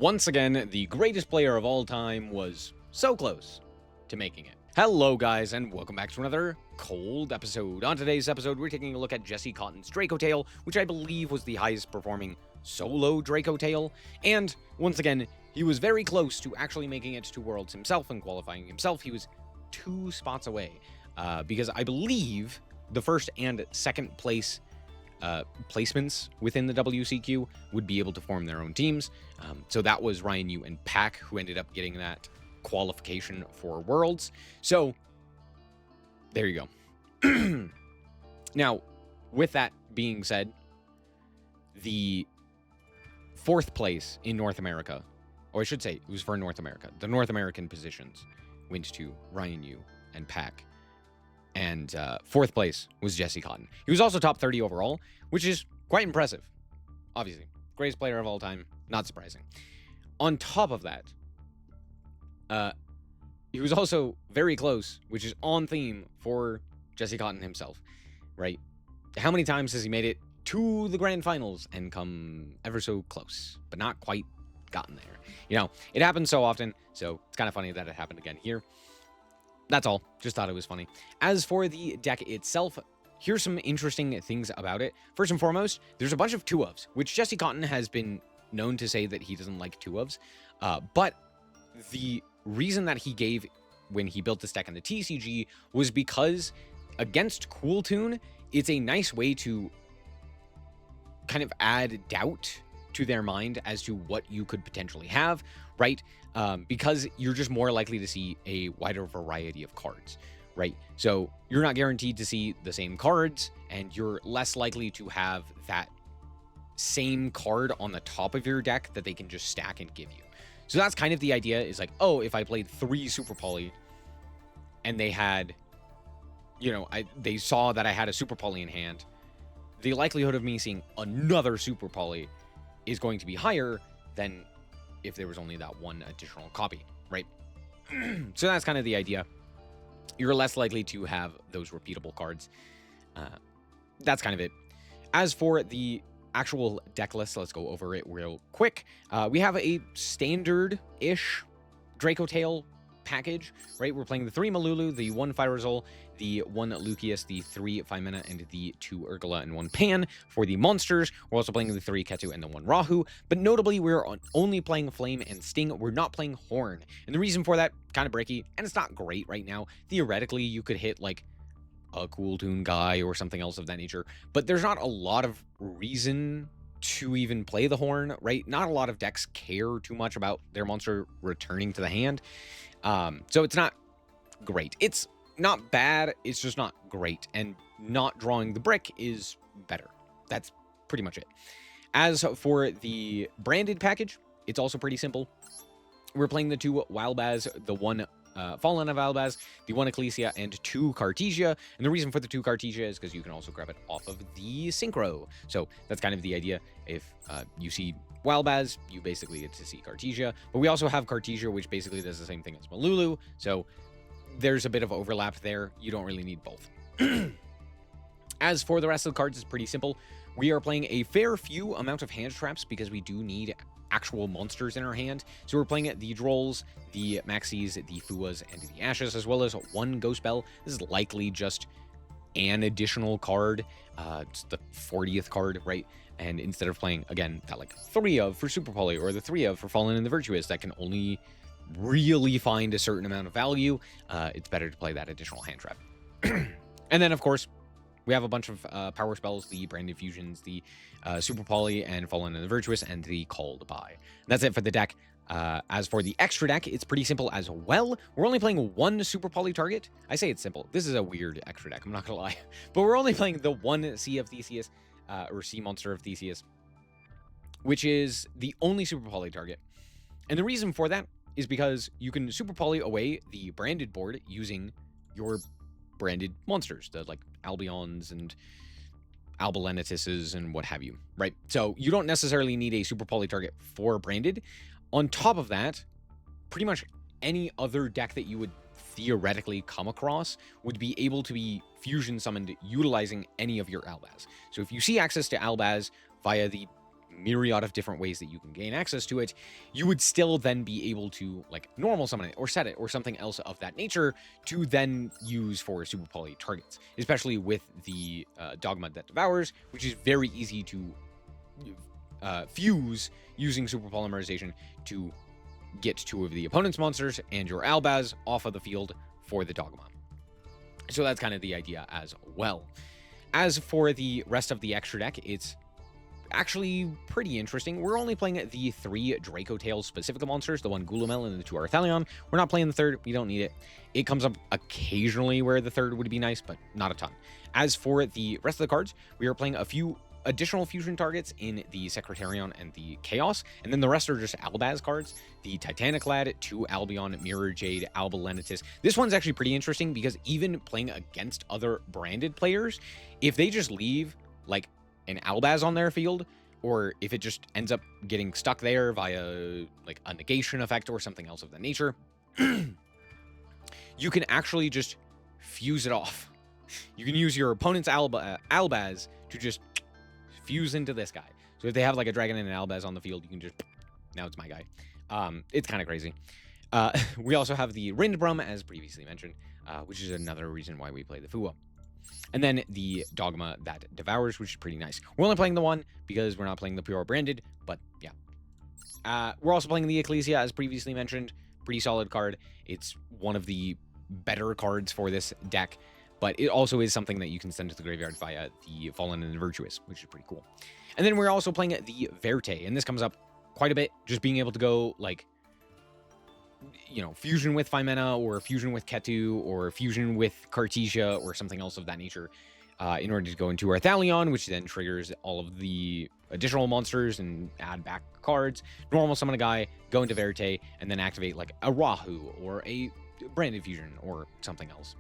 Once again, the greatest player of all time was so close to making it. Hello guys, and welcome back to another cold episode. On today's episode, we're taking a look at Jesse Kotton's Dracotail, which I believe was the highest performing solo Dracotail. And once again, he was very close to actually making it to Worlds himself and qualifying himself. He was 2 spots away, because I believe the first and second place placements within the WCQ would be able to form their own teams. So that was Ryan Yu and Pack who ended up getting that qualification for Worlds. So there you go. Now, with that being said, the 4th place in North America, or I should say it was for North America, the North American positions went to Ryan Yu and Pack. And 4th place was Jesse Kotton. He was also top 30 overall, which is quite impressive. Obviously, greatest player of all time, not surprising. On top of that, he was also very close, which is on theme for Jesse Kotton himself, right? How many times has he made it to the grand finals and come ever so close, but not quite gotten there? You know, it happens so often, so it's kind of funny that it happened again here. That's all. Just thought it was funny. As for the deck itself, here's some interesting things about it. First and foremost, there's a bunch of 2-ofs, which Jesse Kotton has been known to say that he doesn't like 2-ofs. But the reason that he gave when he built this deck in the TCG was because against Cool Tune, it's a nice way to kind of add doubt to their mind as to what you could potentially have, right? Because you're just more likely to see a wider variety of cards, right? So you're not guaranteed to see the same cards, and you're less likely to have that same card on the top of your deck that they can just stack and give you. So that's kind of the idea, is like, oh, if I played 3 Super Poly and they had, you know, they saw that I had a Super Poly in hand, the likelihood of me seeing another Super Poly is going to be higher than if there was only that one additional copy, right? So that's kind of the idea. You're less likely to have those repeatable cards. That's kind of it. As for the actual deck list, let's go over it real quick. We have a standard-ish Dracotail package, right? We're playing the 3 Malulu, the 1 Firazol, the 1 Lucius, the 3 Fimena, and the 2 Urgula and 1 Pan. For the monsters, we're also playing the 3 Ketu and the 1 Rahu, but notably, we're only playing Flame and Sting. We're not playing Horn, and the reason for that, kind of bricky, and it's not great right now. Theoretically, you could hit, like, a Cool Tune guy or something else of that nature, but there's not a lot of reason to even play the Horn, right? Not a lot of decks care too much about their monster returning to the hand. So it's not great. It's not bad, it's just not great. And not drawing the brick is better. That's pretty much it. As for the branded package, it's also pretty simple. We're playing the 2 Wildbaz, the 1 Fallen of Albaz, the 1 Ecclesia, and 2 Cartesia. And the reason for the 2 Cartesia is because you can also grab it off of the Synchro. So that's kind of the idea. If you see Wildbaz, you basically get to see Cartesia. But we also have Cartesia, which basically does the same thing as Malulu. So there's a bit of overlap there. You don't really need both. As for the rest of the cards, it's pretty simple. We are playing a fair few amount of hand traps because we do need actual monsters in our hand. So we're playing the Drolls, the Maxis, the Fuas, and the Ashes, as well as 1 Ghost Bell. This is likely just an additional card. It's the 40th card, right? And instead of playing, again, that like 3 of for Super Poly or the 3 of for Fallen and the Virtuous that can only really find a certain amount of value, it's better to play that additional hand trap. And then, of course, we have a bunch of power spells, the Branded Fusions, the Super Poly, and Fallen and the Virtuous, and the Call to Buy. That's it for the deck. As for the extra deck, it's pretty simple as well. We're only playing 1 Super Poly target. I say it's simple. This is a weird extra deck, I'm not gonna lie. But we're only playing the 1 Sea of Theseus, or Sea Monster of Theseus, which is the only Super Poly target. And the reason for that is because you can Super Poly away the branded board using your branded monsters, the like Albions and Albalenitises and what have you, right? So you don't necessarily need a Super Poly target for branded. On top of that, pretty much any other deck that you would theoretically come across would be able to be fusion summoned utilizing any of your Albaz. So if you see access to Albaz via the myriad of different ways that you can gain access to it, you would still then be able to like normal summon it or set it or something else of that nature to then use for super poly targets, especially with the Dogma that devours, which is very easy to fuse using super polymerization to get 2 of the opponent's monsters and your Albaz off of the field for the Dogma. So that's kind of the idea as well. As for the rest of the extra deck, it's actually pretty interesting. We're only playing the 3 Dracotail specific monsters, the 1 Gulumel and the 2 Arthalion. We're not playing the 3rd. We don't need it. It comes up occasionally where the 3rd would be nice, but not a ton. As for the rest of the cards, we are playing a few additional fusion targets in the Secretarion and the Chaos, and then the rest are just Albaz cards. The Titanic Lad, 2 Albion, Mirror Jade, Alba Lenitus. This one's actually pretty interesting because even playing against other branded players, if they just leave like an Albaz on their field, or if it just ends up getting stuck there via like a negation effect or something else of that nature, you can actually just fuse it off. You can use your opponent's Albaz to just fuse into this guy. So if they have like a dragon and an Albaz on the field, you can just, now it's my guy. It's kind of crazy. We also have the Rindbrum, as previously mentioned, which is another reason why we play the Fuwa. And then the Dogma that devours, which is pretty nice. We're only playing the 1 because we're not playing the pure branded, but yeah. We're also playing the Ecclesia, as previously mentioned. Pretty solid card. It's one of the better cards for this deck, but it also is something that you can send to the graveyard via the Fallen and the Virtuous, which is pretty cool. And then we're also playing the Verte, and this comes up quite a bit, just being able to go, like, you know, fusion with Femena, or fusion with Ketu, or fusion with Cartesia, or something else of that nature, in order to go into Arthalion, which then triggers all of the additional monsters and add back cards. Normal summon a guy, go into Verte, and then activate, like, a Rahu, or a branded fusion, or something else.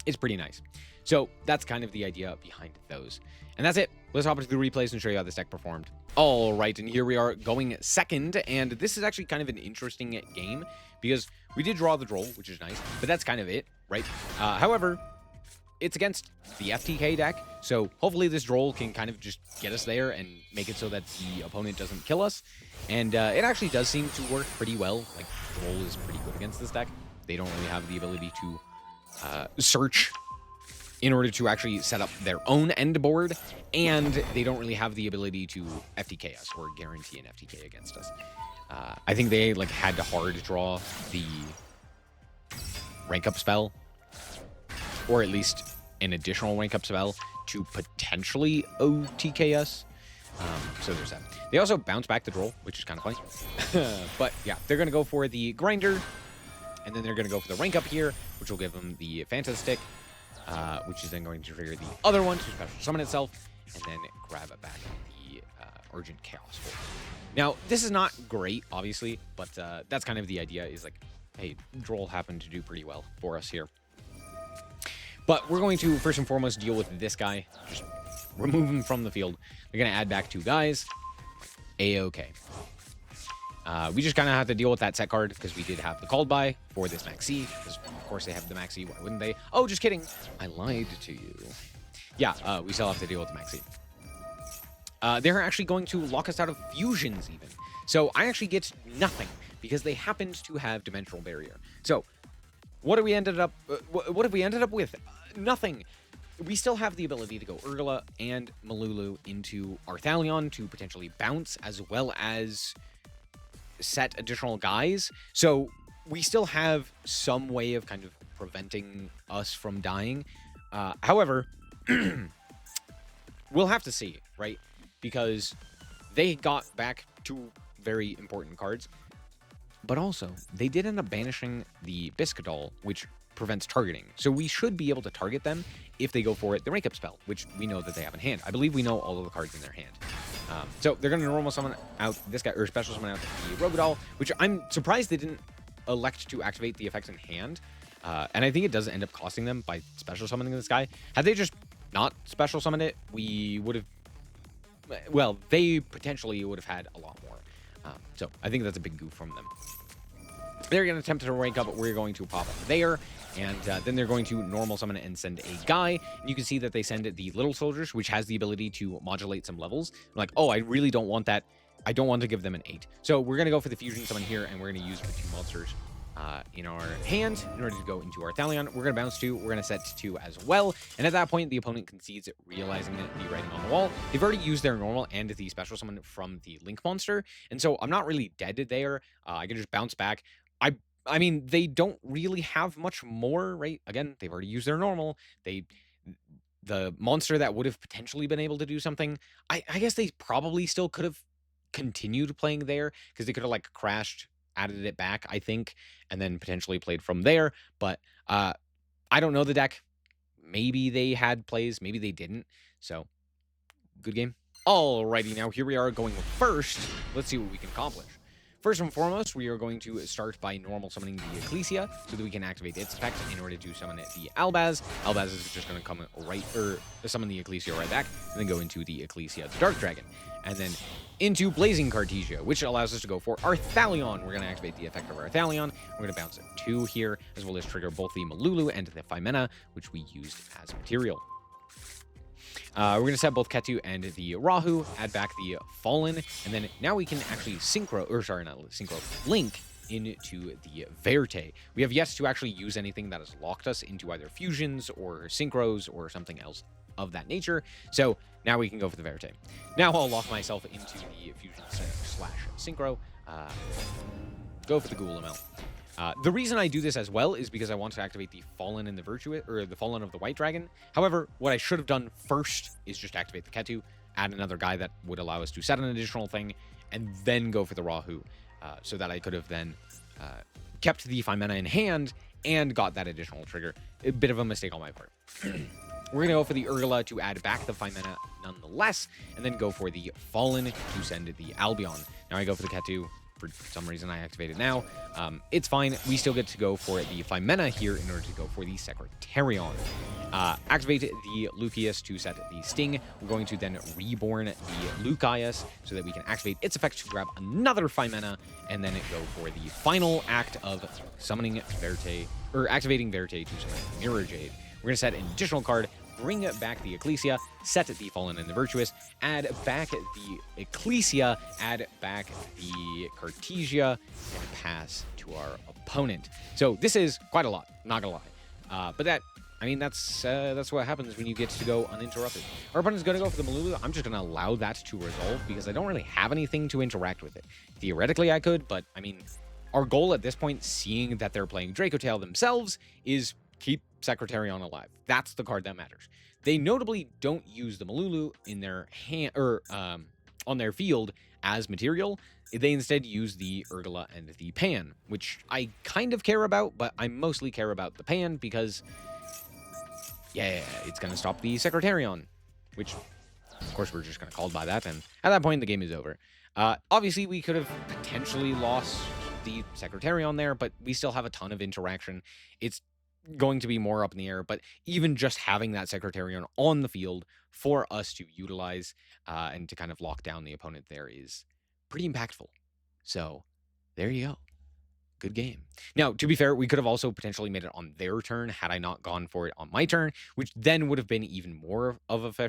It's pretty nice. So that's kind of the idea behind those. And that's it. Let's hop into the replays and show you how this deck performed. All right, and here we are going second, and this is actually kind of an interesting game because we did draw the Droll, which is nice, but that's kind of it, right? However, it's against the FTK deck, so hopefully this Droll can kind of just get us there and make it so that the opponent doesn't kill us. And it actually does seem to work pretty well. Like, Droll is pretty good against this deck. They don't really have the ability to search in order to actually set up their own end board, and they don't really have the ability to FTK us or guarantee an FTK against us. I think they like had to hard draw the rank up spell, or at least an additional rank up spell to potentially OTK us. So there's that. They also bounce back the Droll, which is kind of funny. But yeah, they're going to go for the Grinder, and then they're going to go for the rank up here, which will give them the Fantastic, which is then going to trigger the other one to special summon itself, and then grab it back the Urgent Chaos Hole. Now, this is not great, obviously, but that's kind of the idea, is like, hey, Droll happened to do pretty well for us here. But we're going to, first and foremost, deal with this guy. Just remove him from the field. They're going to add back 2 guys. A-okay. We just kind of have to deal with that set card because we did have the Called By for this Maxi, because of course they have the Maxi. Why wouldn't they? Oh, just kidding. I lied to you. Yeah, we still have to deal with the Maxi. They're actually going to lock us out of fusions even. So I actually get nothing because they happened to have Dimensional Barrier. So what have we ended up with? Nothing. We still have the ability to go Urgula and Malulu into Arthalion to potentially bounce, as well as set additional guys. So we still have some way of kind of preventing us from dying. However, we'll have to see, right? Because they got back 2 very important cards, but also they did end up banishing the Biscadol, which prevents targeting. So we should be able to target them if they go for it, the rank up spell, which we know that they have in hand. I believe we know all of the cards in their hand. So they're going to normal summon out this guy, or special summon out the Rogodol, which I'm surprised they didn't elect to activate the effects in hand. And I think it does end up costing them by special summoning this guy. Had they just not special summoned it, we would have, well, they potentially would have had a lot more. So I think that's a big goof from them. They're going to attempt to rank up, but we're going to pop up there. And then they're going to normal summon and send a guy. And you can see that they send the little soldiers, which has the ability to modulate some levels. I'm like, oh, I really don't want that. I don't want to give them an 8. So we're going to go for the fusion summon here, and we're going to use the 2 monsters in our hand in order to go into our Thalion. We're going to bounce 2. We're going to set 2 as well. And at that point, the opponent concedes, realizing the writing on the wall. They've already used their normal and the special summon from the Link monster. And so I'm not really dead there. I can just bounce back. I mean, they don't really have much more, right? Again, they've already used their normal. The monster that would have potentially been able to do something, I guess they probably still could have continued playing there, because they could have like crashed, added it back, I think, and then potentially played from there. But I don't know the deck. Maybe they had plays, maybe they didn't. So, good game. Alrighty, now here we are going first. Let's see what we can accomplish. First and foremost, we are going to start by normal summoning the Ecclesia so that we can activate its effect in order to summon the Albaz. Albaz is just going to come right, or summon the Ecclesia right back, and then go into the Ecclesia, the Dark Dragon. And then into Blazing Cartesia, which allows us to go for our Thalion. We're going to activate the effect of our Thalion. We're going to bounce a 2 here, as well as trigger both the Malulu and the Phimena, which we used as material. We're going to set both Ketu and the Rahu, add back the Fallen, and then now we can actually link into the Verte. We have yet to actually use anything that has locked us into either fusions or synchros or something else of that nature. So now we can go for the Verte. Now I'll lock myself into the fusion / synchro. Go for the Goulamel. The reason I do this as well is because I want to activate the Fallen and the Virtuous, or the Fallen of the White Dragon. However, what I should have done first is just activate the Ketu, add another guy that would allow us to set an additional thing, and then go for the Rahu, so that I could have then kept the Phimena in hand and got that additional trigger. A bit of a mistake on my part. We're going to go for the Urgula to add back the Phimena nonetheless, and then go for the Fallen to send the Albion. Now I go for the Ketu. For some reason, I activate it now. It's fine. We still get to go for the Phimena here in order to go for the Secretarion. Activate the Lucius to set the Sting. We're going to then reborn the Lucius so that we can activate its effect to grab another Phimena, and then go for the final act of summoning Verte, or activating Verte to summon Mirror Jade. We're going to set an additional card, bring back the Ecclesia, set the Fallen and the Virtuous, add back the Ecclesia, add back the Cartesia, and pass to our opponent. So this is quite a lot, not gonna lie. But that's what happens when you get to go uninterrupted. Our opponent's gonna go for the Malulu. I'm just gonna allow that to resolve because I don't really have anything to interact with it. Theoretically, I could, but I mean, our goal at this point, seeing that they're playing Dracotail themselves, is keep Secretarion alive. That's the card that matters. They notably don't use the Malulu in their hand, or on their field as material. They instead use the Urgula and the Pan, which I kind of care about, but I mostly care about the Pan because, yeah, it's going to stop the Secretarion, which, of course, we're just going to call it by that, and at that point, the game is over. Obviously, we could have potentially lost the Secretarion there, but we still have a ton of interaction. It's going to be more up in the air, but even just having that Secretarion on the field for us to utilize and to kind of lock down the opponent there is pretty impactful. So there you go. Good game. Now, to be fair, we could have also potentially made it on their turn had I not gone for it on my turn, which then would have been even more of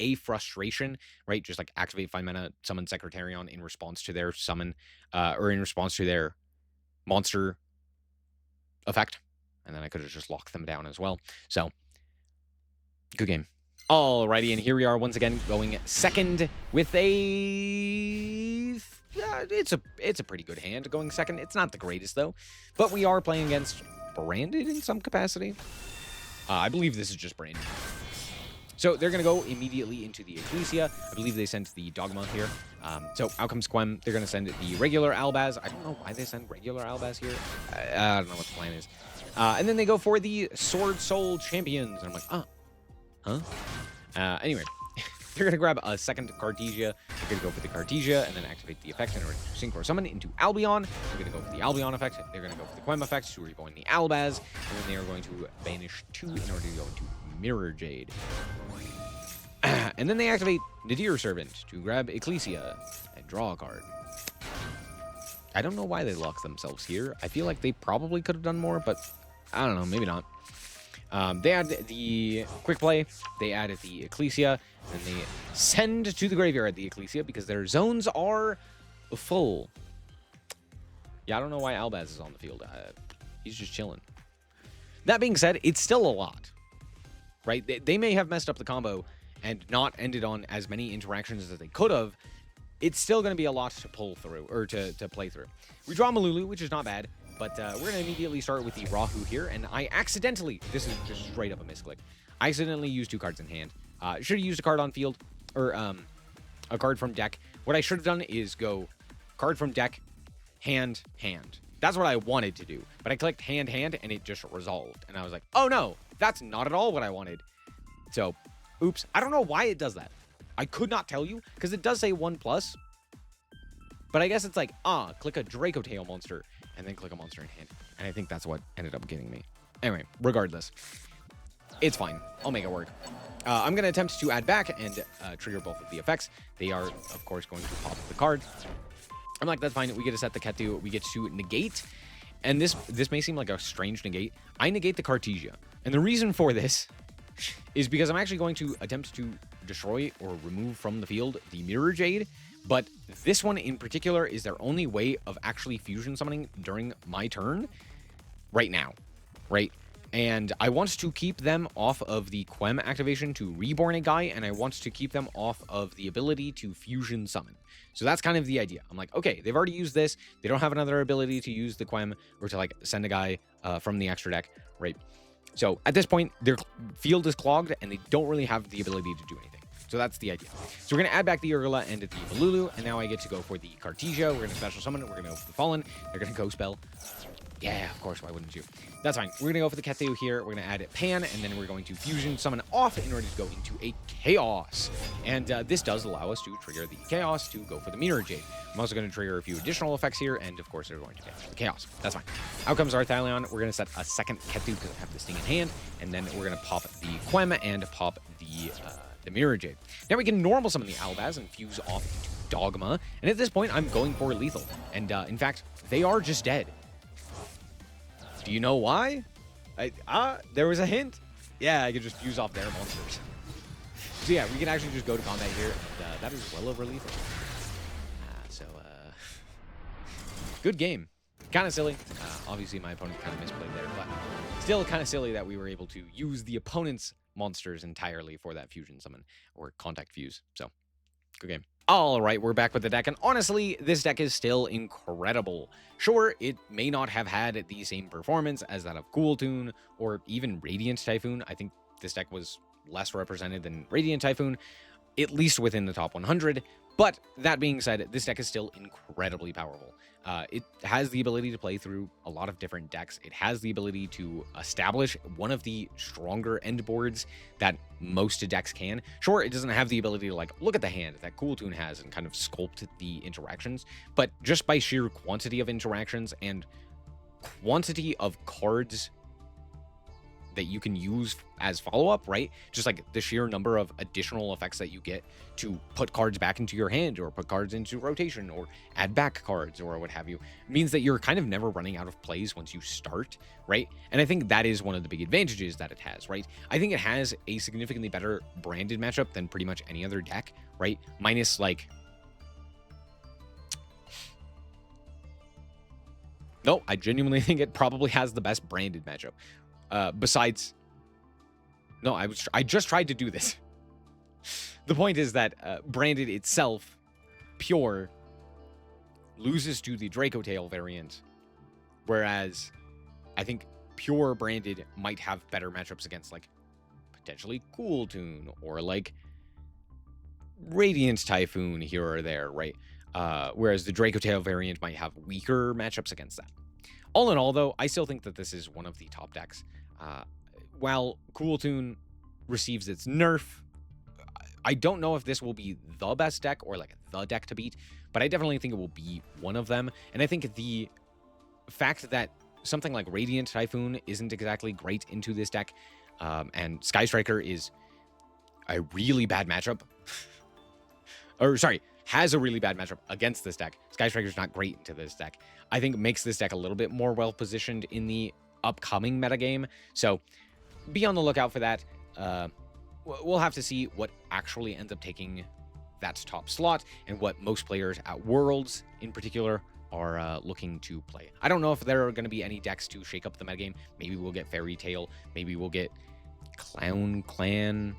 a frustration, right? Just like activate Phimena, summon Secretarion in response to their summon, or in response to their monster effect. And then I could have just locked them down as well. So, good game. Alrighty, and here we are once again going second with a... it's a pretty good hand going second. It's not the greatest, though. But we are playing against Branded in some capacity. I believe this is just Branded. So they're going to go immediately into the Ecclesia. I believe they sent the Dogma here. So out comes Quem. They're going to send the regular Albaz. I don't know why they send regular Albaz here. I don't know what the plan is. And then they go for the Sword Soul Champions. And I'm like, huh? Anyway, they're going to grab a second Cartesia. They're going to go for the Cartesia and then activate the effect in order to Synchro Summon into Albion. They're going to go for the Albion effect. They're going to go for the Quem effect to reborn the Albaz. And then they are going to banish 2 in order to go into Mirror Jade. And then they activate Nadir Servant to grab Ecclesia and draw a card. I don't know why they locked themselves here. I feel like they probably could have done more, but I don't know, maybe not. They add the Quick Play, they added the Ecclesia, and they send to the graveyard the Ecclesia because their zones are full. Yeah, I don't know why Albaz is on the field. He's just chilling. That being said, it's still a lot, right? They may have messed up the combo and not ended on as many interactions as they could have. It's still going to be a lot to pull through, or to play through. We draw Malulu, which is not bad, but we're going to immediately start with the Rahu here, and I accidentally, this is just straight up a misclick, I accidentally used 2 cards in hand. Should have used a card on field, or a card from deck. What I should have done is go card from deck, hand, hand. That's what I wanted to do, but I clicked hand, hand, and it just resolved, and I was like, oh no, that's not at all what I wanted. So, oops. I don't know why it does that. I could not tell you, because it does say 1+, but I guess it's like, click a Dracotail monster, and then click a monster in hand. And I think that's what ended up getting me. Anyway, regardless, it's fine. I'll make it work. I'm going to attempt to add back and trigger both of the effects. They are, of course, going to pop the card. I'm like, that's fine. We get to set the Ketu. We get to negate. And this may seem like a strange negate. I negate the Cartesia. And the reason for this is because I'm actually going to attempt to destroy or remove from the field the Mirror Jade, but this one in particular is their only way of actually fusion summoning during my turn right now, right? And I want to keep them off of the Quem activation to reborn a guy, and I want to keep them off of the ability to fusion summon. So that's kind of the idea. I'm like, okay, they've already used this. They don't have another ability to use the Quem or to like send a guy from the extra deck, right? So at this point, their field is clogged, and they don't really have the ability to do anything. So that's the idea. So we're going to add back the Urgula and the Balulu, and now I get to go for the Cartesia. We're going to special summon it. We're going to go for the Fallen. They're going to go spell. Yeah, of course, why wouldn't you? That's fine. We're going to go for the Kethu here. We're going to add Pan, and then we're going to fusion summon off in order to go into a Chaos. And this does allow us to trigger the Chaos to go for the Mirror Jade. I'm also going to trigger a few additional effects here, and of course, they're going to get the Chaos. That's fine. Out comes our Thylion. We're going to set a second Kethu because I have this thing in hand, and then we're going to pop the Quem and pop the Mirror Jade. Now we can normal summon the Albaz and fuse off into Dogma, and at this point, I'm going for lethal. And in fact, they are just dead. Do you know why? There was a hint. Yeah, I could just fuse off their monsters. So yeah, we can actually just go to combat here, and that is well over lethal. Good game. Kind of silly. Obviously, my opponent kind of misplayed there, but still kind of silly that we were able to use the opponent's monsters entirely for that fusion summon, or contact fuse. So, good game. All right, we're back with the deck, and honestly, this deck is still incredible. Sure, it may not have had the same performance as that of Kotton or even Radiant Typhoon. I think this deck was less represented than Radiant Typhoon, at least within the top 100. But that being said, this deck is still incredibly powerful. It has the ability to play through a lot of different decks. It has the ability to establish one of the stronger end boards that most decks can. Sure, it doesn't have the ability to like look at the hand that Kotton has and kind of sculpt the interactions, but just by sheer quantity of interactions and quantity of cards that you can use as follow-up, right? Just like the sheer number of additional effects that you get to put cards back into your hand or put cards into rotation or add back cards or what have you, means that you're kind of never running out of plays once you start, right? And I think that is one of the big advantages that it has, right? I think it has a significantly better branded matchup than pretty much any other deck, right? Minus like... No, I genuinely think it probably has the best branded matchup. Besides, no, I just tried to do this. The point is that branded itself, pure, loses to the Dracotail variant, whereas I think pure branded might have better matchups against like potentially Kotton or like Radiant Typhoon here or there, right? Whereas the Dracotail variant might have weaker matchups against that. All in all, though, I still think that this is one of the top decks. While Kotton receives its nerf, I don't know if this will be the best deck or like the deck to beat, but I definitely think it will be one of them. And I think the fact that something like Radiant Typhoon isn't exactly great into this deck, and Sky Striker is a really bad matchup, or sorry, has a really bad matchup against this deck. Sky Striker's not great into this deck. I think makes this deck a little bit more well-positioned in the upcoming metagame. So be on the lookout for that. We'll have to see what actually ends up taking that top slot and what most players at Worlds in particular are looking to play. I don't know if there are going to be any decks to shake up the metagame. Maybe we'll get Fairy Tail. Maybe we'll get Clown Clan.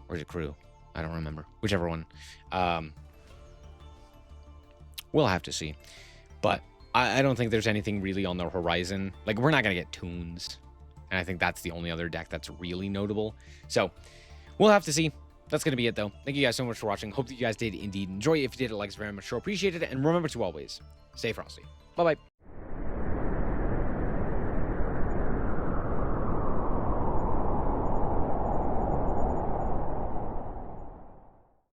Or is it Crew? I don't remember. Whichever one. We'll have to see. But I don't think there's anything really on the horizon. Like, we're not going to get Toons. And I think that's the only other deck that's really notable. So, we'll have to see. That's going to be it, though. Thank you guys so much for watching. Hope that you guys did indeed enjoy. If you did, it likes very much so appreciated. And remember to always stay frosty. Bye-bye.